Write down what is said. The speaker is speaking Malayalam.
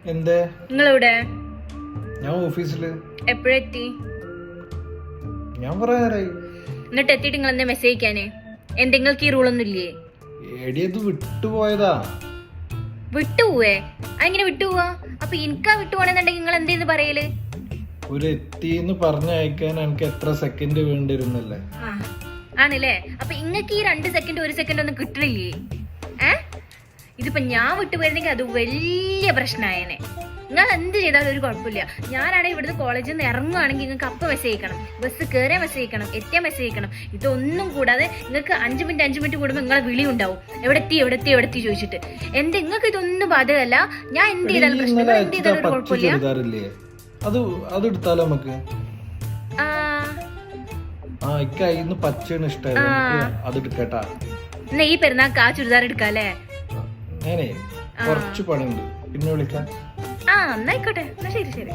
എന്തേ? നിങ്ങളെവിടെ? ഞാൻ ഓഫീസില്. എപ്പോഴെത്തി? ഞാൻ പറയാറായി. എന്നിട്ട് എത്തിയിട്ട് നിങ്ങൾ എന്താ മെസ്സേജ് അയക്കാന്? എന്തെങ്കിലും ഈ റൂളൊന്നും ഇല്ലേ? എടിയത് വിട്ടുപോയതാ. വിട്ടുപോവേ? അങ്ങനെ വിട്ടുപോവാ? അപ്പൊ എനിക്കാ വിട്ടുപോണെന്നുണ്ടെങ്കിൽ നിങ്ങൾ എന്തേന്ന് പറയല്? ഒരു എത്തിന്ന് പറഞ്ഞയക്കാൻ എനിക്ക് എത്ര സെക്കൻഡ് വേണ്ടിയിരുന്നല്ലേ? ആണല്ലേ? അപ്പൊ ഇങ്ങക്ക് ഈ 2 സെക്കൻഡ് 1 സെക്കൻഡ് ഒന്നും കിട്ടണില്ലേ? ഇതിപ്പോ ഞാൻ വിട്ടുപോയിരുന്നെങ്കിൽ അത് വലിയ പ്രശ്നമായേനെ. നിങ്ങൾ എന്ത് ചെയ്താലും ഒരു കുഴപ്പമില്ല. ഞാനാണെങ്കിൽ ഇവിടുന്ന് കോളേജിൽ നിന്ന് ഇറങ്ങുവാണെങ്കിൽ നിങ്ങൾക്ക് അപ്പം മെസ്സേജ് അയക്കണം, ബസ് കയറിയ മെസ്സേജ് അയക്കണം, എത്തിയ മെസ്സേജ് അയക്കണം. ഇതൊന്നും കൂടാതെ നിങ്ങൾക്ക് 5 മിനിറ്റ് കൂടുമ്പോൾ നിങ്ങളെ വിളി ഉണ്ടാവും, എവിടെ എത്തി ചോദിച്ചിട്ട്. നിങ്ങൾക്ക് ഇതൊന്നും ബാധകമല്ല. ഞാൻ എന്ത് ചെയ്താലും പ്രശ്നം, എന്ത് ചെയ്താലും ഒരു കുഴപ്പമില്ല. അതെടുത്താലോ നമുക്ക്? പച്ചയാണ് ഇഷ്ടം. അതെടുക്കട്ടാ. എന്നാ ഈ പെരുന്നാൾക്ക് ആ ചുരിദാർ എടുക്കാല്ലേ? ഞാനേ കുറച്ച് പണിയുണ്ട്, പിന്നെ വിളിക്കാം. എന്നായിക്കോട്ടെ. എന്നാ ശരി.